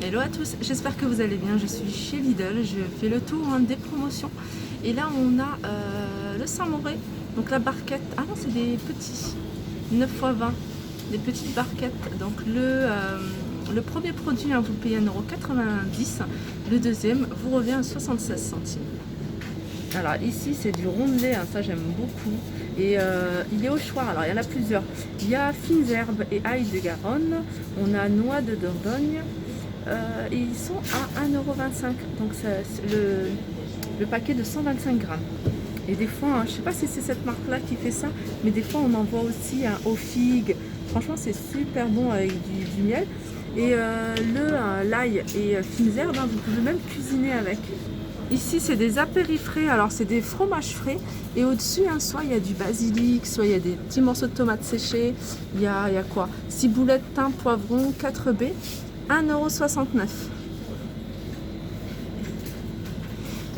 Hello à tous, j'espère que vous allez bien. Je suis chez Lidl, je fais le tour des promotions. Et là on a le Saint-Mauré, donc la barquette. Ah non, c'est des petits, 9 x 20, des petites barquettes. Donc le premier produit, hein, vous le payez 1,90 €. Le deuxième vous revient à 76 centimes. Alors ici c'est du rondelet, hein, ça j'aime beaucoup. Et il est au choix, alors il y en a plusieurs. Il y a fines herbes et ail de Garonne, on a noix de Dordogne. Et ils sont à 1,25 €, donc c'est le paquet de 125 grammes. Et des fois, hein, je ne sais pas si c'est cette marque là qui fait ça, mais des fois on en voit aussi aux figues. Franchement c'est super bon avec du miel. Et l'ail et fines herbes, hein, vous pouvez même cuisiner avec. Ici c'est des apéris frais, alors c'est des fromages frais et au-dessus, hein, soit il y a du basilic, soit il y a des petits morceaux de tomates séchées, il y a quoi, ciboulette, thym, poivron, 4 baies, 1,69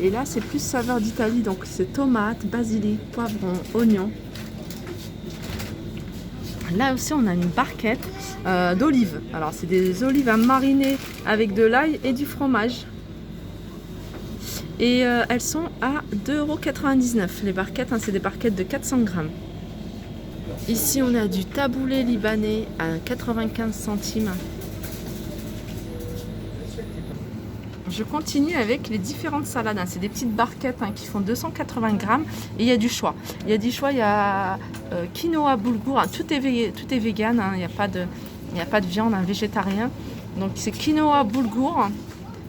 €. Et là c'est plus saveur d'Italie, donc c'est tomates, basilic, poivron, oignon. Là aussi on a une barquette d'olives, alors c'est des olives à mariner avec de l'ail et du fromage. Et elles sont à 2,99 € les barquettes, hein, c'est des barquettes de 400 grammes. Ici on a du taboulé libanais à 95 centimes. Je continue avec les différentes salades, hein. C'est des petites barquettes, hein, qui font 280 grammes et il y a du choix. Il y a du choix, il y a quinoa, boulgour, hein, tout est vegan, hein, il n'y a pas de viande, hein, végétarien. Donc c'est quinoa, boulgour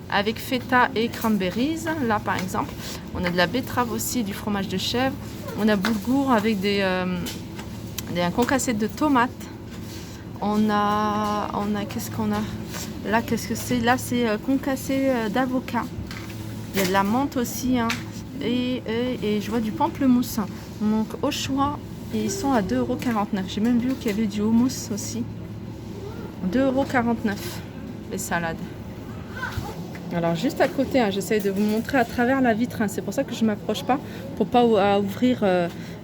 avec feta et cranberries. Là par exemple, on a de la betterave aussi, du fromage de chèvre. On a boulgour avec un concassé de tomates. On a qu'est-ce qu'on a là, qu'est-ce que c'est? Là c'est concassé d'avocat. Il y a de la menthe aussi, hein, et je vois du pamplemousse. Donc au choix, et ils sont à 2,49 €. J'ai même vu qu'il y avait du houmous aussi. 2,49 € les salades. Alors juste à côté, hein, j'essaye de vous montrer à travers la vitre, hein, c'est pour ça que je ne m'approche pas, pour pas ouvrir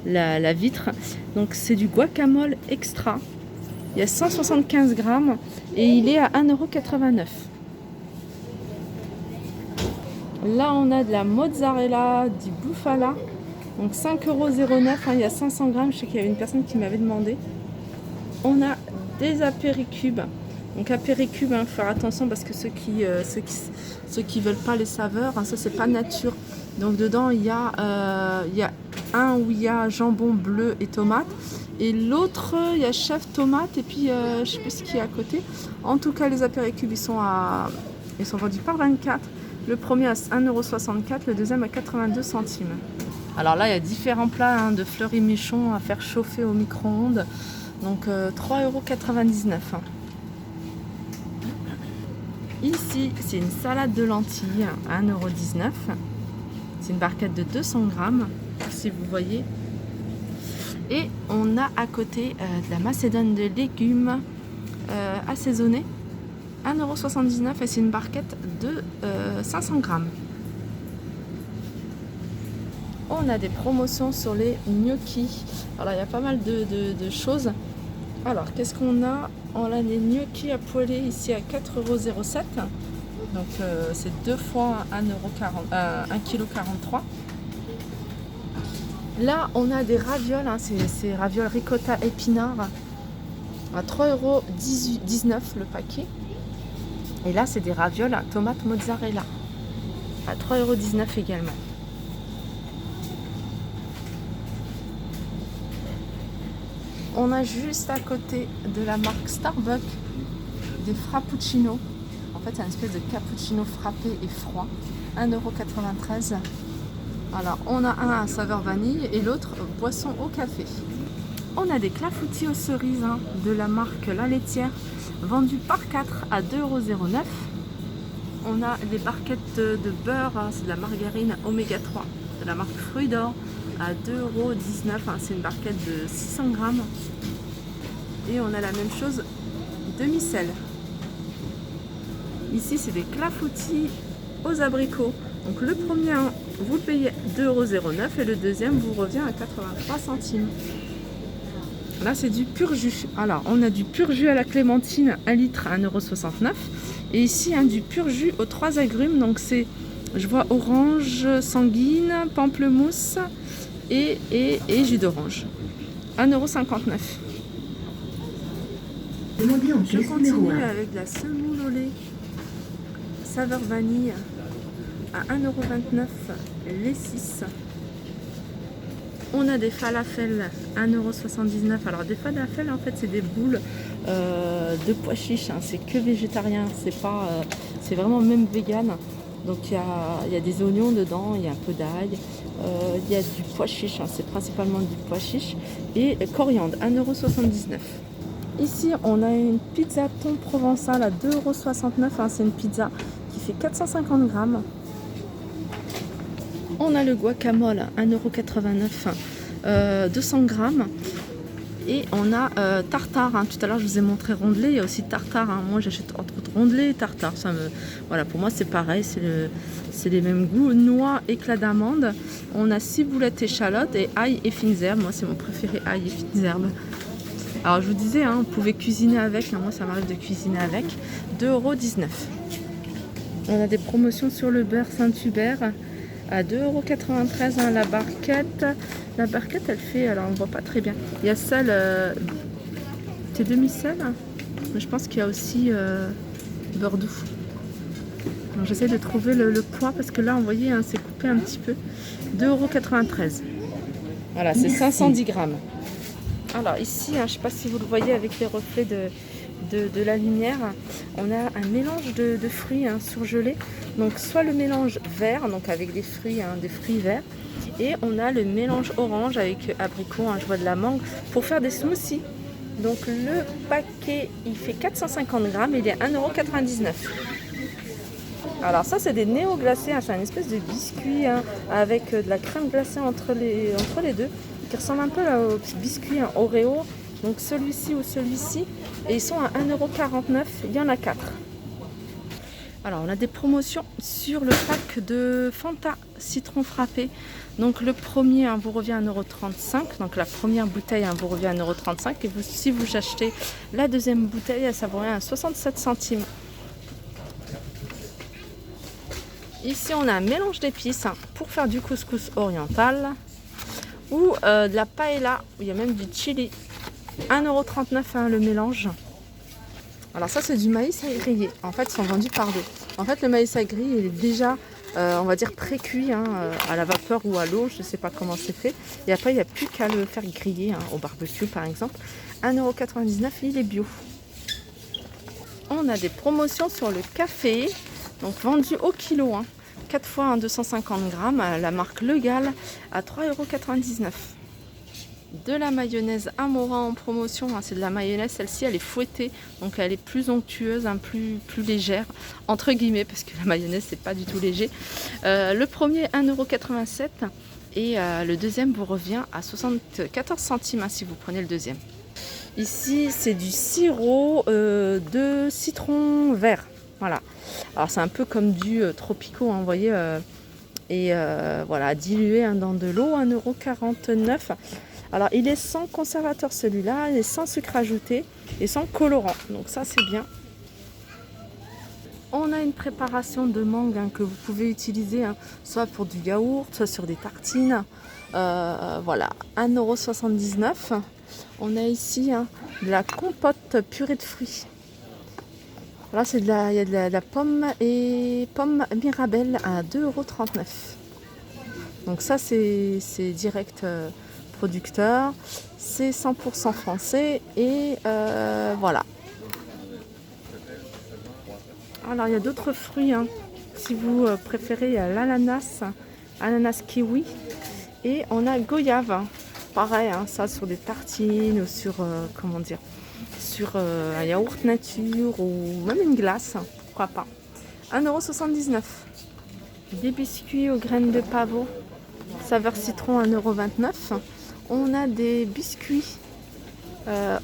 la vitre. Donc c'est du guacamole extra, il y a 175 grammes et il est à 1,89 €. Là on a de la mozzarella, du bufala, donc 5,09 €, hein, il y a 500 grammes, je sais qu'il y avait une personne qui m'avait demandé. On a des apéricubes. Donc apéricube, il faut faire attention parce que ceux qui veulent pas les saveurs, hein, ça c'est pas nature. Donc dedans il y a un où il y a jambon bleu et tomate, et l'autre il y a chef tomate et puis je sais plus ce qu'il y a à côté. En tout cas les apéricubes ils sont vendus par 24. Le premier à 1,64 €, le deuxième à 82 centimes. Alors là il y a différents plats, hein, de fleuris-michon à faire chauffer au micro-ondes. Donc 3,99 €. Ici, c'est une salade de lentilles à 1,19 €. C'est une barquette de 200 grammes, si vous voyez. Et on a à côté de la macédoine de légumes assaisonnée, 1,79 € et c'est une barquette de 500 grammes. On a des promotions sur les gnocchis. Alors il y a pas mal de choses. Alors qu'est-ce qu'on a? On a des gnocchis à poêler ici à 4,07 €. Donc c'est 2 fois 1,43 kg. Là on a des ravioles, hein, c'est ravioles ricotta épinards à 3,19 € le paquet. Et là c'est des ravioles à tomate mozzarella à 3,19 € également. On a juste à côté de la marque Starbucks des frappuccinos. En fait, c'est une espèce de cappuccino frappé et froid. 1,93 €. Alors, on a un à saveur vanille et l'autre boisson au café. On a des clafoutis aux cerises, hein, de la marque La Laitière, vendus par 4 à 2,09 €. On a des barquettes de beurre, hein, c'est de la margarine oméga 3 de la marque Fruits d'Or à 2,19 €, hein, c'est une barquette de 600 grammes. Et on a la même chose demi-sel. Ici c'est des clafoutis aux abricots. Donc le premier, hein, vous le payez 2,09 € et le deuxième vous revient à 83 centimes. Là c'est du pur jus. Alors on a du pur jus à la clémentine, 1 litre à 1,69 € Et ici, du pur jus aux 3 agrumes. Donc c'est, je vois orange sanguine, pamplemousse et jus d'orange. 1,59 €. Je continue avec la semoule au lait, saveur vanille, à 1,29 €, les 6. On a des falafels, 1,79 €. Alors des falafels, en fait, c'est des boules de pois chiches. C'est que végétarien, c'est vraiment même vegan. Donc il y a des oignons dedans, il y a un peu d'ail, il y a du pois chiche, c'est principalement du pois chiche, et coriandre, 1,79 €. Ici, on a une pizza thon provençal à 2,69 €. C'est une pizza qui fait 450 grammes. On a le guacamole, 1,89 €, 200 grammes. Et on a tartare. Tout à l'heure, je vous ai montré rondelé. Il y a aussi tartare. Moi, j'achète entre autres rondelé et tartare. Voilà, pour moi, c'est pareil. C'est les mêmes goûts. Noix, éclat d'amande. On a ciboulette, échalote et ail et fines herbes. Moi, c'est mon préféré, ail et fines herbes. Alors, je vous disais, on pouvait cuisiner avec. Moi, ça m'arrive de cuisiner avec. 2,19 €. On a des promotions sur le beurre Saint-Hubert à 2,93 € la barquette. La barquette, elle fait, alors on voit pas très bien. Il y a celle, c'est demi-sel, mais je pense qu'il y a aussi beurre doux. Donc j'essaie de trouver le poids parce que là, vous voyez, c'est coupé un petit peu. 2,93 €. Voilà, c'est 510 grammes. Alors ici, je ne sais pas si vous le voyez avec les reflets de la lumière, on a un mélange de fruits surgelés. Donc soit le mélange vert, donc avec des fruits verts, et on a le mélange orange avec abricot, je vois de la mangue, pour faire des smoothies. Donc le paquet, il fait 450 grammes et il est 1,99 €. Alors ça, c'est des néo-glacés, c'est une espèce de biscuit avec de la crème glacée entre les deux, qui ressemble un peu au petit biscuit Oreo. Donc celui-ci ou celui-ci, et ils sont à 1,49 €, il y en a 4. Alors on a des promotions sur le pack de Fanta citron frappé. Donc le premier vous revient à 1,35 €, donc la première bouteille vous revient à 1,35 €, et si vous achetez la deuxième bouteille, ça vous revient à 67 centimes. Ici on a un mélange d'épices pour faire du couscous oriental, ou de la paella, où il y a même du chili. 1,39 € le mélange. Alors ça, c'est du maïs à griller. En fait, ils sont vendus par deux. En fait, le maïs à griller, il est déjà, on va dire, pré-cuit à la vapeur ou à l'eau. Je ne sais pas comment c'est fait. Et après, il n'y a plus qu'à le faire griller au barbecue, par exemple. 1,99 €, il est bio. On a des promotions sur le café, donc vendu au kilo. 4 fois 250 grammes, la marque Le Gall, à 3,99 €. De la mayonnaise Amora en promotion, c'est de la mayonnaise, celle-ci elle est fouettée, donc elle est plus onctueuse, plus légère, entre guillemets, parce que la mayonnaise c'est pas du tout léger. Le premier 1,87 € et le deuxième vous revient à 74 centimes si vous prenez le deuxième. Ici c'est du sirop de citron vert, voilà. Alors c'est un peu comme du Tropico, vous voyez, et voilà, dilué dans de l'eau, 1,49 €. Alors il est sans conservateur celui-là, il est sans sucre ajouté et sans colorant, donc ça c'est bien. On a une préparation de mangue que vous pouvez utiliser soit pour du yaourt, soit sur des tartines. Voilà, 1,79 €. On a ici de la compote purée de fruits. Là il y a de la pomme et pomme Mirabelle à 2,39 €. Donc ça c'est direct producteur, c'est 100% français et voilà. Alors il y a d'autres fruits, si vous préférez, il y a l'ananas, ananas kiwi, et on a goyave, pareil, ça sur des tartines ou sur comment dire, sur un yaourt nature ou même une glace, pourquoi pas. 1,79 €. Des biscuits aux graines de pavot, saveur citron, 1,29 €. On a des biscuits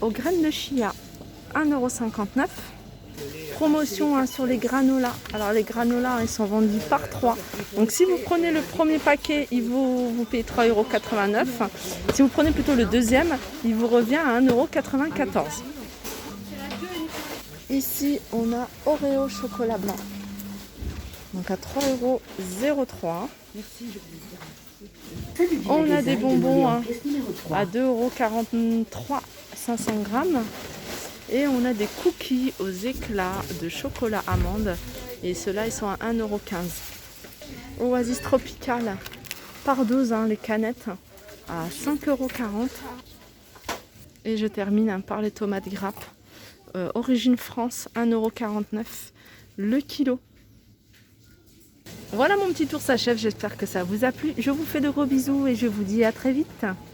aux graines de chia, 1,59 €. Promotion sur les granolas. Alors les granolas, ils sont vendus par 3. Donc si vous prenez le premier paquet, vous payez 3,89 €. Si vous prenez plutôt le deuxième, il vous revient à 1,94 €. Ici, on a Oreo chocolat blanc. Donc à 3,03 €. On a des bonbons à 2,43 €, 500 grammes. Et on a des cookies aux éclats de chocolat amande. Et ceux-là, ils sont à 1,15 €. Oasis Tropical, par 12, les canettes, à 5,40 €. Et je termine par les tomates grappes. Origine France, 1,49 € le kilo. Voilà, mon petit tour s'achève, j'espère que ça vous a plu. Je vous fais de gros bisous et je vous dis à très vite.